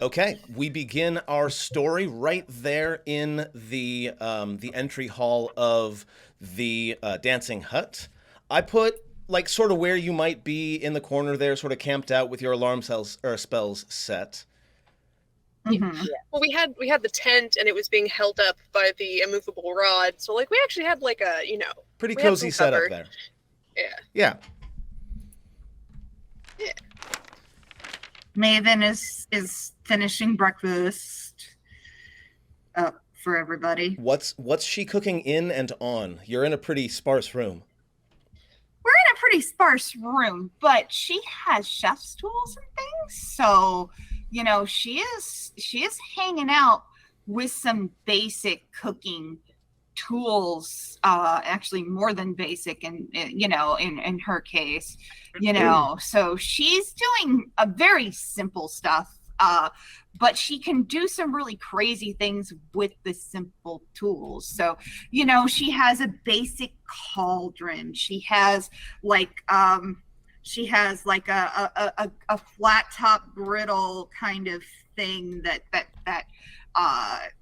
Okay, we begin our story right there in the entry hall of the dancing hut. I put like sort of where you might be in the corner there, sort of camped out with your alarm cells or spells set. Yeah. Mhm. Well, we had the tent, and it was being held up by the immovable rod. So like we actually had like a Pretty we had some cozy setup cover. there. Yeah. Yeah. Yeah. Maven is finishing breakfast up for everybody. What's she cooking in and on? You're in a pretty sparse room. We're in a pretty sparse room, but she has chef's tools and things. So, she is hanging out with some basic cooking tools, actually more than basic and in her case, so she's doing a very simple stuff, but she can do some really crazy things with the simple tools. So she has a basic cauldron. She has like a flat top griddle kind of thing that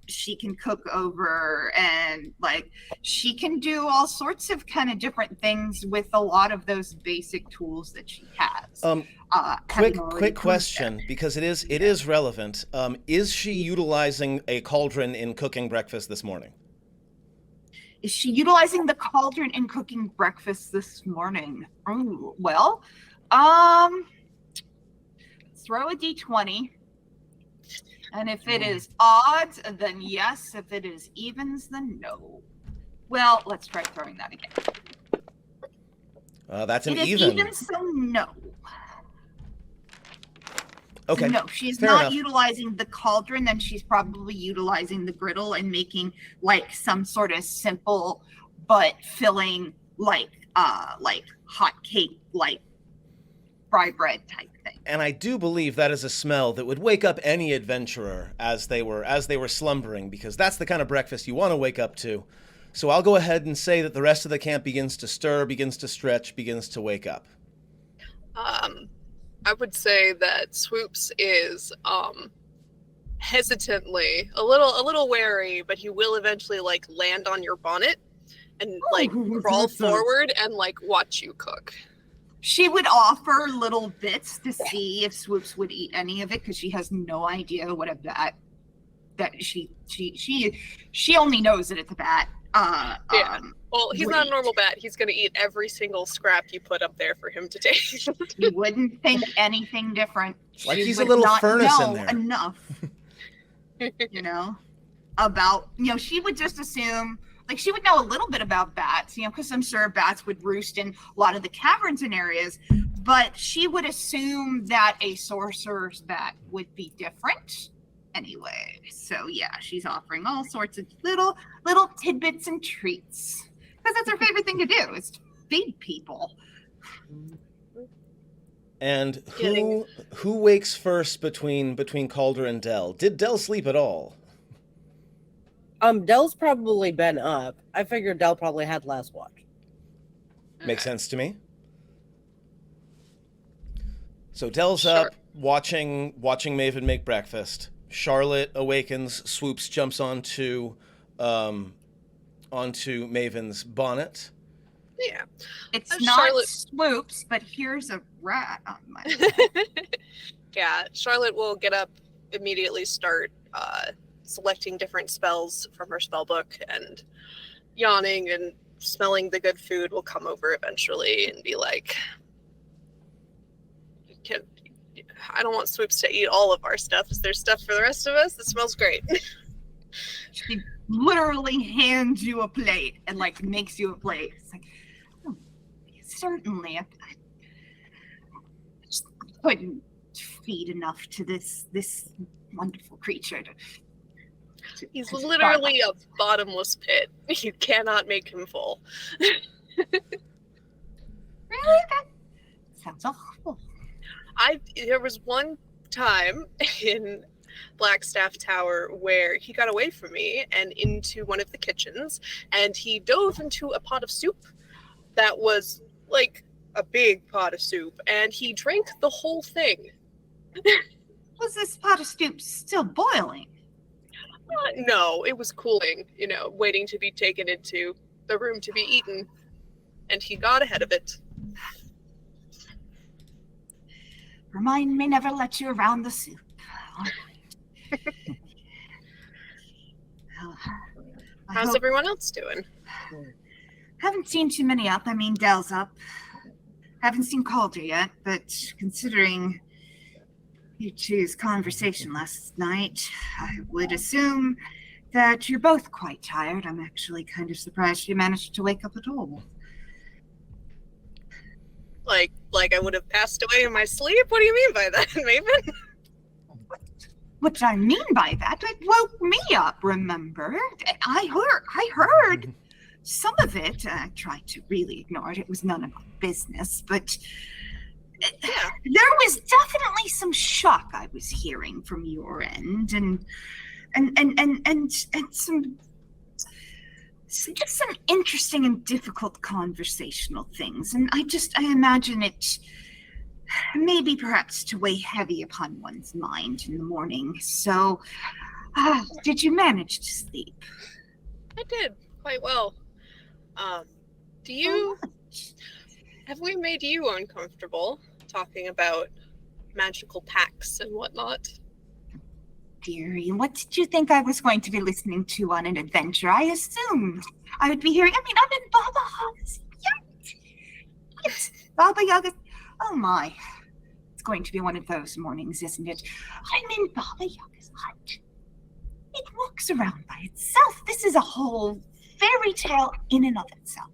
she can cook over, and like she can do all sorts of kind of different things with a lot of those basic tools that she has. Quick question, because it is relevant. Is she utilizing a cauldron in cooking breakfast this morning? Is she utilizing the cauldron in cooking breakfast this morning? Oh, well, throw a d20. And if it is odds, then yes. If it is evens, then no. Well, let's try throwing that again. That's an It is even. even, so no. Okay. So no, she's Fair not enough. utilizing the cauldron. Then she's probably utilizing the griddle and making like some sort of simple but filling like hot cake, like fry bread type thing. And I do believe that is a smell that would wake up any adventurer as they were slumbering, because that's the kind of breakfast you want to wake up to. So I'll go ahead and say that the rest of the camp begins to stir, begins to stretch, begins to wake up. I would say that Swoops is hesitantly a little wary, but he will eventually like land on your bonnet and like crawl forward and like watch you cook. She would offer little bits to see if Swoops would eat any of it, because she has no idea what a bat that she only knows that it's a bat. Yeah. Well, he's not a normal bat. He's going to eat every single scrap you put up there for him to take. You wouldn't think anything different. Like She he's a would little not furnace know in there. enough, about, she would just assume, like, she would know a little bit about bats, because I'm sure bats would roost in a lot of the caverns and areas, but she would assume that a sorcerer's bat would be different anyway. So yeah, she's offering all sorts of little tidbits and treats, because that's her favorite thing to do, is to feed people. And who wakes first between Calder and Dell? Did Dell sleep at all? Dell's probably been up. I figured Dell probably had last watch. Makes sense to me. So Dell's Sure. up, watching Maven make breakfast. Charlotte awakens, Swoops jumps onto Maven's bonnet. Yeah. It's not Charlotte... Swoops, but here's a rat on my Yeah, Charlotte will get up, immediately start selecting different spells from her spell book, and yawning and smelling the good food will come over eventually and be like, I don't want Swoops to eat all of our stuff. Is there stuff for the rest of us? It smells great. She literally hands you a plate and like makes you a plate. It's like, oh, certainly, I just couldn't feed enough to this wonderful creature. He's literally a bottomless pit. You cannot make him full. Really? That sounds awful. There was one time in Blackstaff Tower where he got away from me and into one of the kitchens, and he dove into a pot of soup that was like a big pot of soup, and he drank the whole thing. Was Was this pot of soup still boiling? No, it was cooling, waiting to be taken into the room to be eaten. And he got ahead of it. Remind me never let you around the soup. All right. Well, How's everyone else doing? Haven't seen too many up. I mean, Dell's up. Haven't seen Calder yet, but considering you two's conversation last night, I would assume that you're both quite tired. I'm actually kind of surprised you managed to wake up at all. Like I would have passed away in my sleep? What do you mean by that, Maven? What I mean by that, it woke me up, remember? I heard some of it. I tried to really ignore it. It was none of my business, but there was definitely some shock I was hearing from your end, and some just some interesting and difficult conversational things. And I imagine it maybe perhaps to weigh heavy upon one's mind in the morning. So, did you manage to sleep? I did quite well. Have we made you uncomfortable talking about magical pacts and whatnot? Dearie, what did you think I was going to be listening to on an adventure? I assumed I would be hearing. I mean, I'm in Baba Yaga's yacht. Yes, Baba Yaga. Oh my. It's going to be one of those mornings, isn't it? I'm in Baba Yaga's hut. It walks around by itself. This is a whole fairy tale in and of itself.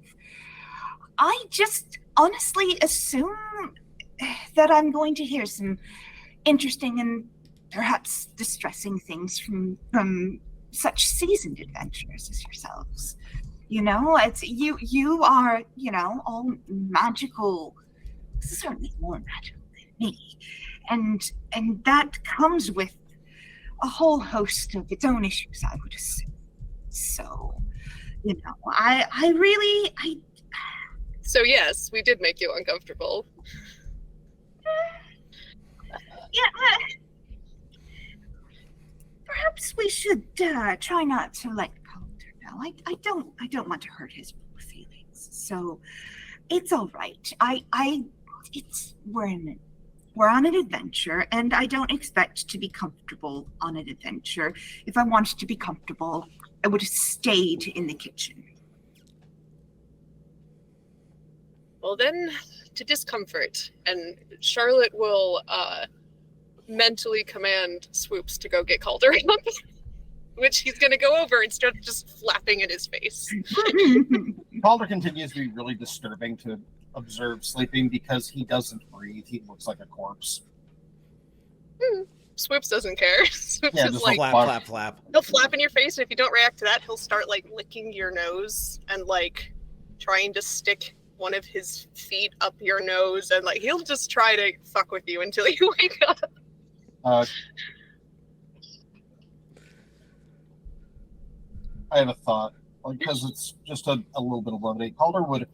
I just honestly assume that I'm going to hear some interesting and perhaps distressing things from such seasoned adventurers as yourselves. It's you are, all magical, certainly more magical than me. And that comes with a whole host of its own issues, I would assume. So, I really. So yes, we did make you uncomfortable. Yeah. Perhaps we should try not to let Calder know. I don't want to hurt his feelings. So it's all right. We're on an adventure, and I don't expect to be comfortable on an adventure. If I wanted to be comfortable, I would have stayed in the kitchen. Well then, to discomfort, and Charlotte will mentally command Swoops to go get Calder up, which he's going to go over instead of just flapping in his face. Calder continues to be really disturbing to observe sleeping because he doesn't breathe. He looks like a corpse. Swoops doesn't care. Swoops Yeah, is just like, flap. he'll flap in your face, and if you don't react to that, he'll start licking your nose and trying to stick one of his feet up your nose, and he'll just try to fuck with you until you wake up. I have a thought, because it's just a little bit of levity. Calder would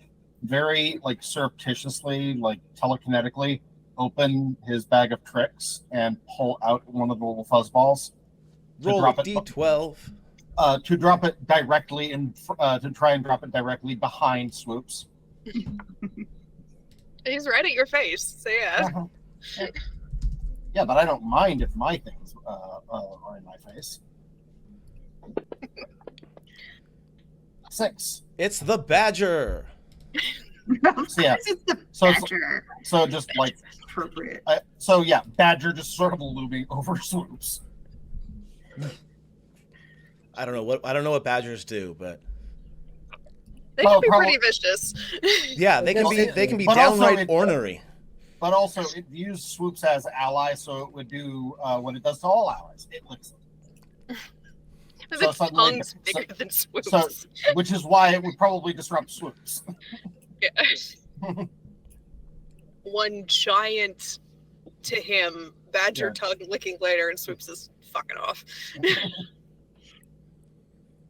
very surreptitiously, telekinetically open his bag of tricks and pull out one of the little fuzzballs. Roll a d12. To drop it directly to try and drop it directly behind Swoops. He's right at your face, so yeah. Yeah, but I don't mind if my things are in my face. 6. It's the badger. So, yeah. It's the badger. So just appropriate. Badger just sort of looming over Swoops. I don't know what badgers do, but they can be pretty vicious. Yeah, they can be downright ornery. But also, it views Swoops as allies, so it would do what it does to all allies. It licks them. Its tongue's bigger than Swoops. Which is why it would probably disrupt Swoops. Yeah. One giant to him, badger tongue licking later, and Swoops is fucking off.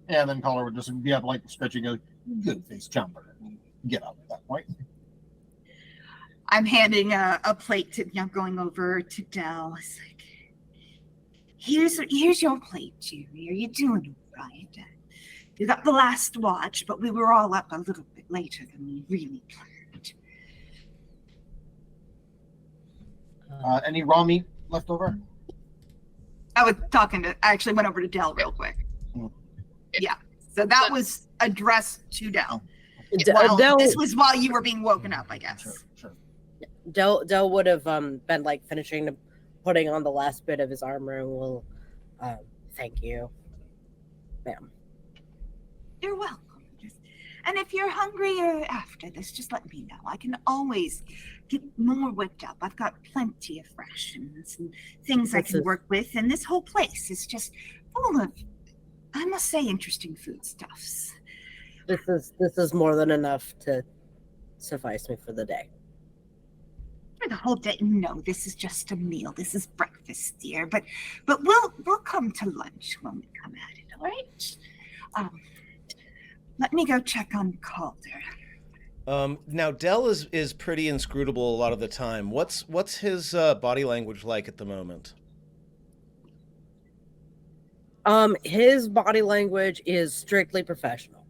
And then Calder would just be up stretching a good face jumper and get up at that point. I'm handing a plate to, going over to Dell. It's Here's your plate, Jerry. Are you doing all right? You got the last watch, but we were all up a little bit later than we really planned. Any raw meat left over? I was talking to. I actually went over to Dell real quick. Mm. Yeah. So that was addressed to Dell. Dell, This was while you were being woken up, I guess. Sure. Dell would have been like finishing putting on the last bit of his armor and will thank you, ma'am. You're welcome. And if you're hungry or after this, just let me know. I can always get more whipped up. I've got plenty of rations and things I can work with, and this whole place is just full of, I must say, interesting foodstuffs. This is more than enough to suffice me for the day. For the whole day? No, this is just a meal. This is breakfast, dear. But we'll come to lunch when we come at it. All right. Let me go check on Calder. Now Dell is pretty inscrutable a lot of the time. What's his body language like at the moment? His body language is strictly professional.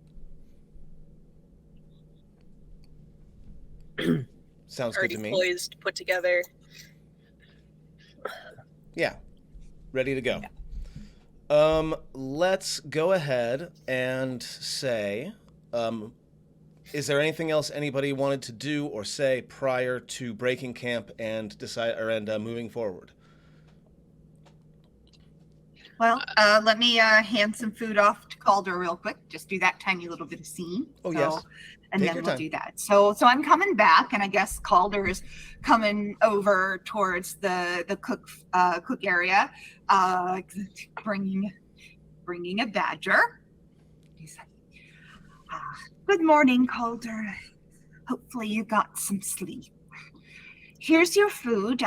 Sounds Already good to me. poised, put together. Yeah, ready to go. Let's go ahead and say, is there anything else anybody wanted to do or say prior to breaking camp and moving forward? Well, let me hand some food off to Calder real quick. Just do that tiny little bit of scene. Oh, yes. And Take then your we'll time. do that. So I'm coming back, and I guess Calder is coming over towards the cook area, bringing a badger. He's like, good morning, Calder. Hopefully you got some sleep. Here's your food.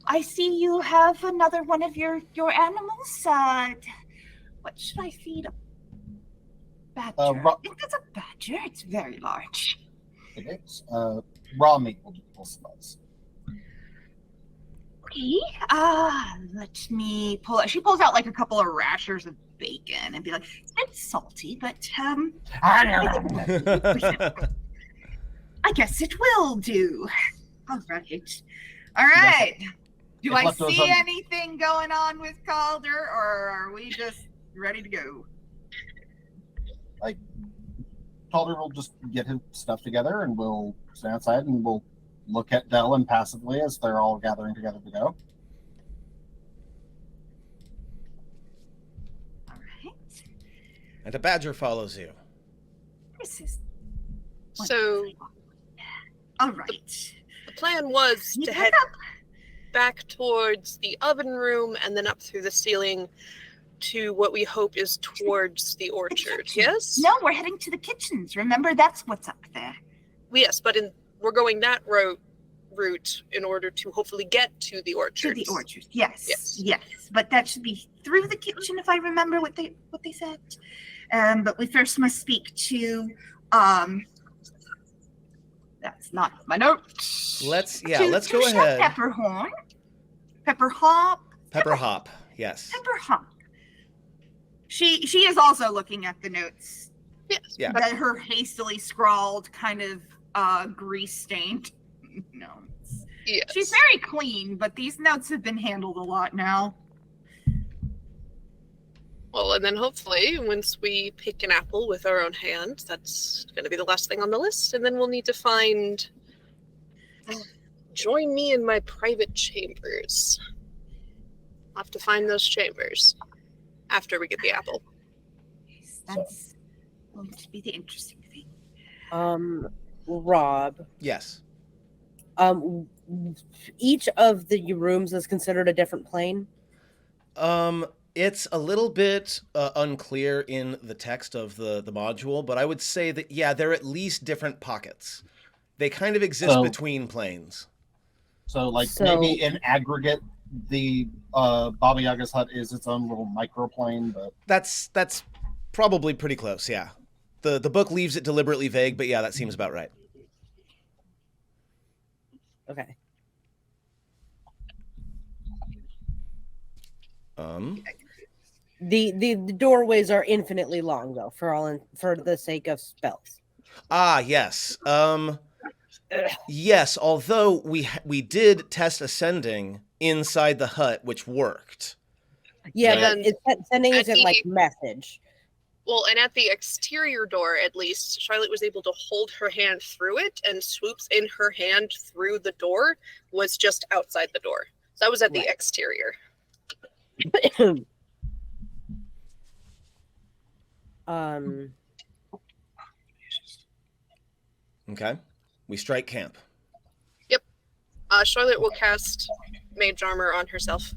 I see you have another one of your animals. What should I feed a badger? I think that's a badger. It's very large. It is. Raw meat will suffice. Okay. Let me pull out. She pulls out like a couple of rashers of bacon and be like, it's salty, but I guess it will do. All right. Do I see anything going on with Calder, or are we just ready to go? Calder will just get his stuff together, and we'll stand outside, and we'll look at Dell impassively as they're all gathering together to go. All right. And a badger follows you. This is So all right. the plan was You to pick head up. back towards the oven room and then up through the ceiling to what we hope is towards the orchard. kitchen. Yes? No, we're heading to the kitchens. Remember, that's what's up there. Yes, but we're going that route in order to hopefully get to the orchard. To the orchard. Yes. Yes. But that should be through the kitchen, if I remember what they said. But we first must speak to that's not my notes. Let's go Chef ahead. Pepperhorn. Pepperhop. Pepper Hop, yes. Pepperhop. She is also looking at the notes. Yes. Yeah. That her hastily scrawled, kind of grease stained notes. Yes. She's very clean, but these notes have been handled a lot now. Well, and then hopefully, once we pick an apple with our own hand, that's going to be the last thing on the list. And then we'll need to find. Join me in my private chambers. I'll have to find those chambers after we get the apple. Yes, that's going to be the interesting thing. Rob, Yes. each of the rooms is considered a different plane. It's a little bit unclear in the text of the module, but I would say that, yeah, they're at least different pockets. They kind of exist between planes. So maybe in aggregate, the Baba Yaga's hut is its own little microplane, but That's probably pretty close, yeah. The book leaves it deliberately vague, but yeah, that seems about right. Okay. The doorways are infinitely long, though, for the sake of spells. Yes. Yes, although we did test ascending inside the hut, which worked. Yeah, Right. but sending at isn't the- like message. Well, and at the exterior door, at least, Charlotte was able to hold her hand through it, and swoops in her hand through the door was just outside the door. So that was at the Right. exterior. Okay. We strike camp. Charlotte will cast Mage Armor on herself.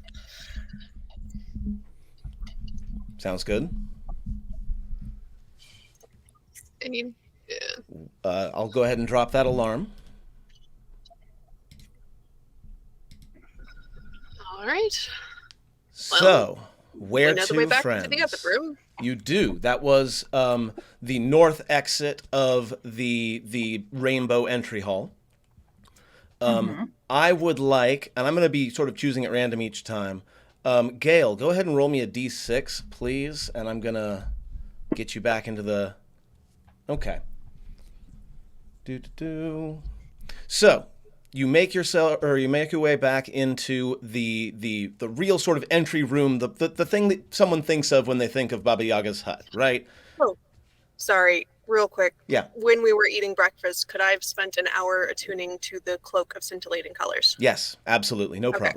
Sounds good. I mean, I'll go ahead and drop that alarm. all right. So, where We know the way to, back friends? to the other room. You do. That was the north exit of the Rainbow entry hall. I would like, and I'm going to be sort of choosing at random each time. Gail, go ahead and roll me a d6, please, and I'm going to get you back into the... Okay. So, you make your way back into the real sort of entry room, the thing that someone thinks of when they think of Baba Yaga's hut, right? Sorry, real quick. Yeah. When we were eating breakfast, could I have spent an hour attuning to the cloak of scintillating colors? Yes, absolutely, no Okay.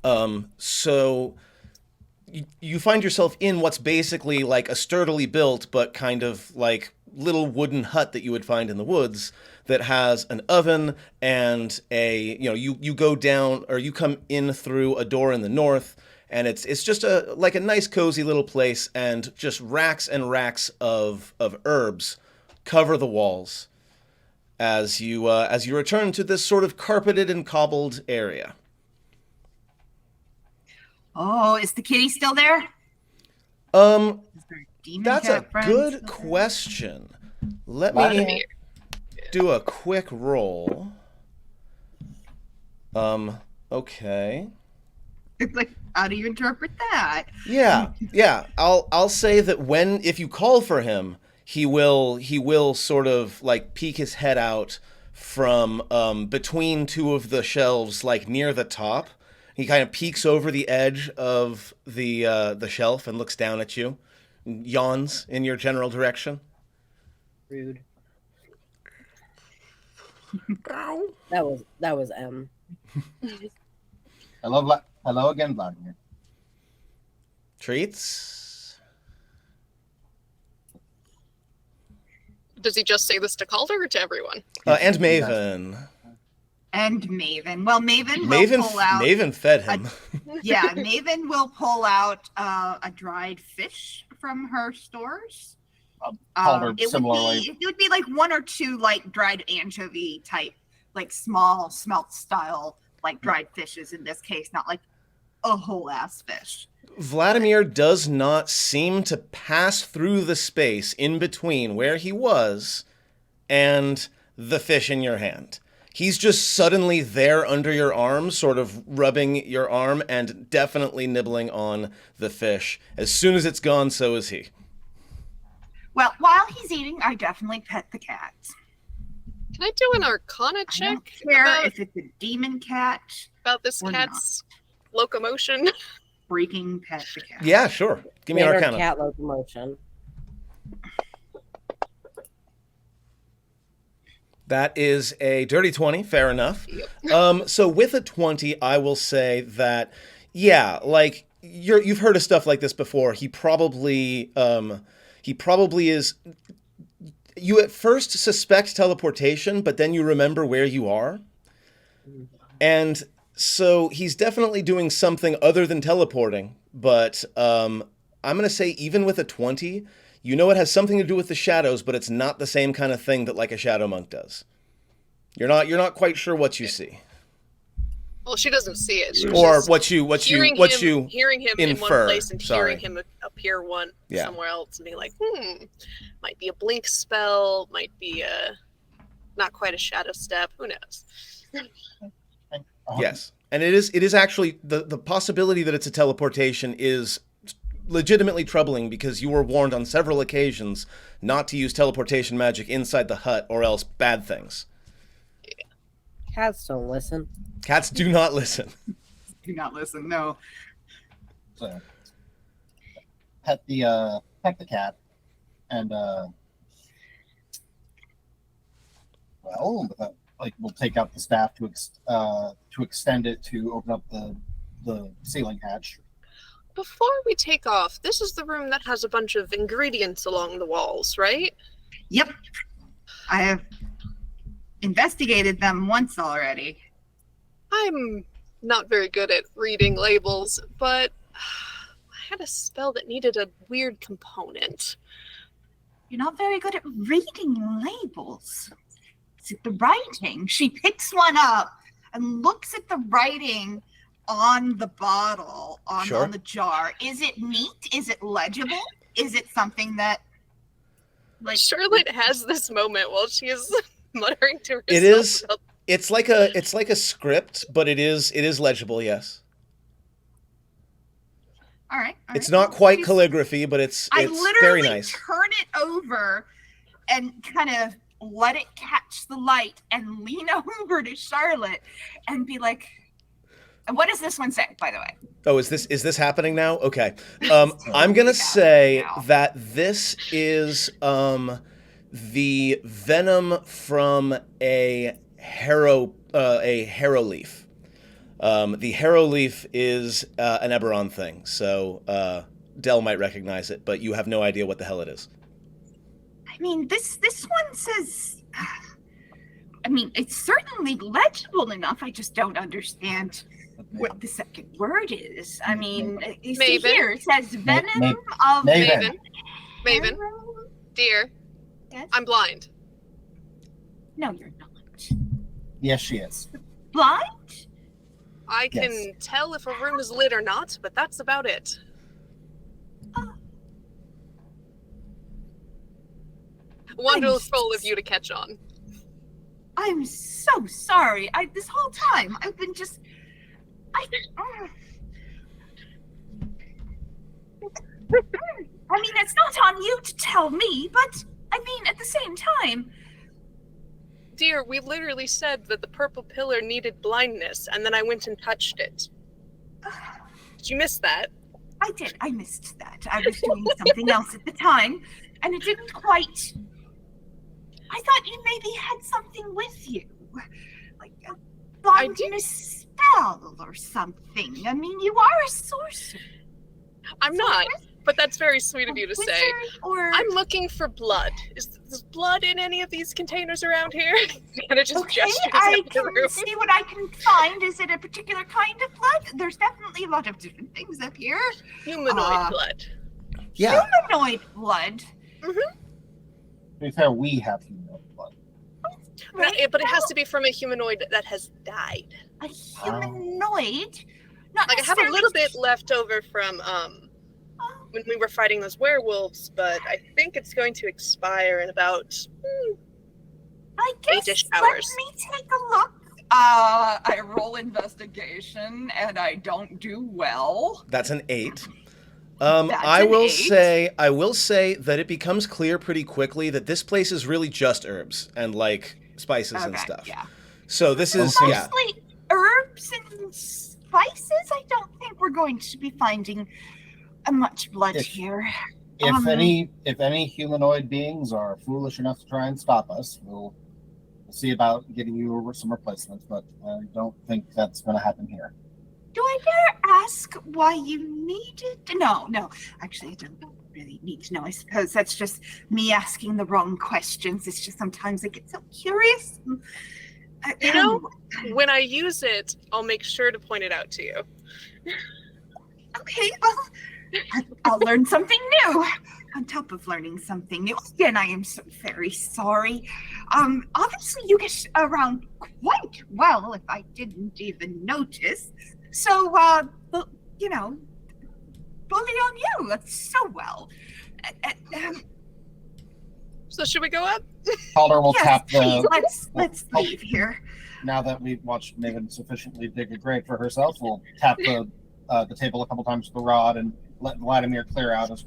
problem. So you find yourself in what's basically like a sturdily built but kind of like little wooden hut that you would find in the woods that has an oven and you go down, or you come in through a door in the north, and it's just a nice cozy little place, and just racks and racks of herbs cover the walls as you return to this sort of carpeted and cobbled area. Oh, is the kitty still there? Is there a demon That's a cat friend good still there? question. Let Vladimir. me do a quick roll. Okay. Like, how do you interpret that? Yeah. I'll say that if you call for him, he will sort of like peek his head out from between two of the shelves, like near the top. He kind of peeks over the edge of the shelf and looks down at you, yawns in your general direction. Rude. That was M. Hello again, Vladimir. Treats. Does he just say this to Calder or to everyone? And Maven. And Maven. Well, Maven will pull out. Maven fed him. Yeah, Maven will pull out a dried fish from her stores. Calder It similarly. would be like one or two like dried anchovy type, like small smelt style, like dried fishes in this case, not like a whole ass fish. Vladimir does not seem to pass through the space in between where he was and the fish in your hand. He's just suddenly there under your arm, sort of rubbing your arm and definitely nibbling on the fish. As soon as it's gone, so is he. Well, while he's eating, I definitely pet the cat. Can I do an Arcana I check don't care about, if it's a demon cat, about this or cat's locomotion? freaking pet the cat. Yeah, sure. Give me an Standard Arcana. cat locomotion. That is a dirty 20, fair enough. So with a 20, I will say that, yeah, like you've heard of stuff like this before. He probably is. You at first suspect teleportation, but then you remember where you are, and so he's definitely doing something other than teleporting. But I'm gonna say even with a 20. You know it has something to do with the shadows, but it's not the same kind of thing that like a shadow monk does. You're not quite sure what you see, Well, she doesn't see it. She was or just what you hearing him in one infer. place and Sorry. hearing him appear Yeah. somewhere else and being like, might be a blink spell, might be a not quite a shadow step. Who knows? Yes. And it is actually the possibility that it's a teleportation is legitimately troubling because you were warned on several occasions not to use teleportation magic inside the hut or else bad things. Cats don't listen. Cats do not listen. Do not listen. No. So pet the cat, and we'll take out the staff to extend it to open up the ceiling hatch. Before we take off, this is the room that has a bunch of ingredients along the walls, right? Yep. I have investigated them once already. I'm not very good at reading labels, but I had a spell that needed a weird component. You're not very good at reading labels. It's at the writing. She picks one up and looks at the writing on the bottle, Sure. on the jar. Is it neat? Is it legible? Is it something that, like, Charlotte has this moment while she is muttering to herself. It is. about- It's like a script, but it is legible. Yes. all right. It's not quite She's- calligraphy, but it's I very literally nice. turn it over and kind of let it catch the light and lean over to Charlotte and be like, and what does this one say, by the way? Oh, is this happening now? Okay. I'm gonna say that this is the venom from a harrow leaf. The harrow leaf is an Eberron thing, so Dell might recognize it, but you have no idea what the hell it is. I mean, this one says, I mean, it's certainly legible enough. I just don't understand what the second word is. I mean, you see Maven. here, it says venom of Maven. Maven, harrow- dear, Yes? I'm blind. No, you're not. Yes, she is. Blind? I can Yes. tell if a room is lit or not, but that's about it. Wonderful of you to catch on. I'm so sorry. This whole time I've been just I mean, it's not on you to tell me, but I mean, at the same time, Dear, we literally said that the purple pillar needed blindness, and then I went and touched it. Did you miss that? I did. I missed that. I was doing something else at the time, and it didn't quite. I thought you maybe had something with you, like a blindness spell or something. I mean, you are a sorcerer. I'm not, but that's very sweet of you to say. Wizard, or I'm looking for blood. Is blood in any of these containers around here? And it just okay, gestures I out the can room. see what I can find. Is it a particular kind of blood? There's definitely a lot of different things up here. Humanoid blood. Yeah. Humanoid blood. To be fair, we have human blood. Right? But it has to be from a humanoid that has died. A humanoid. Not Like I have a little necessarily- bit left over from when we were fighting those werewolves, but I think it's going to expire in about I guess 8-ish let hours. me take a look. I roll investigation and I don't do well. That's an 8. That's I an will 8. say that it becomes clear pretty quickly that this place is really just herbs and like spices and Okay, stuff. yeah. So this is Okay. yeah. Mostly herbs and spices. I don't think we're going to be finding much blood If- here. If Um, any humanoid beings are foolish enough to try and stop us, we'll see about getting you over some replacements. But I don't think that's going to happen here. Do I dare ask why you needed? No. Actually, I don't really need to know. I suppose that's just me asking the wrong questions. It's just sometimes I get so curious. You know? When I use it, I'll make sure to point it out to you. Okay, well, I'll learn something new. On top of learning something new. Again, I am so very sorry. Obviously you get around quite well if I didn't even notice. So, you know, bully on you. That's so well. So should we go up? Calder will Yes, tap please, the. let's leave here. Now that we've watched Megan sufficiently dig a grave for herself, we'll tap the table a couple times with the rod and let Vladimir clear out as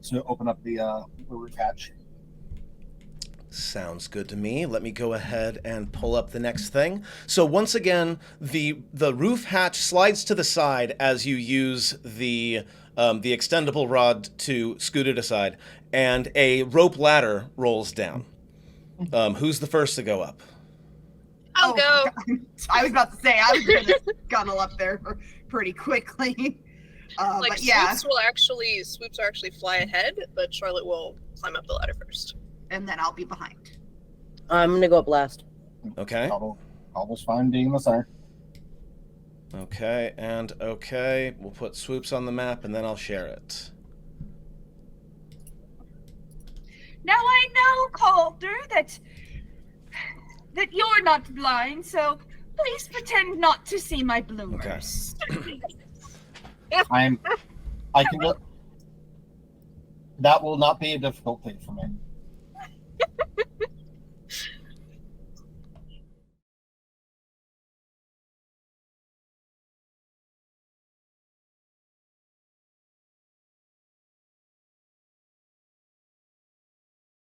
to open up the roof hatch. Sounds good to me. Let me go ahead and pull up the next thing. So once again, the roof hatch slides to the side as you use the extendable rod to scoot it aside, and a rope ladder rolls down. Who's the first to go up? I'll go. God. I was about to say I was gonna scuttle up there pretty quickly. Like but yeah, swoops will actually fly ahead, but Charlotte will climb up the ladder first. and then I'll be behind. I'm gonna go up last. Okay. Calder's fine being the center. Okay, and okay. We'll put swoops on the map, and then I'll share it. Now I know, Calder, that you're not blind, so please pretend not to see my bloomers. I can do. That will not be a difficult thing for me.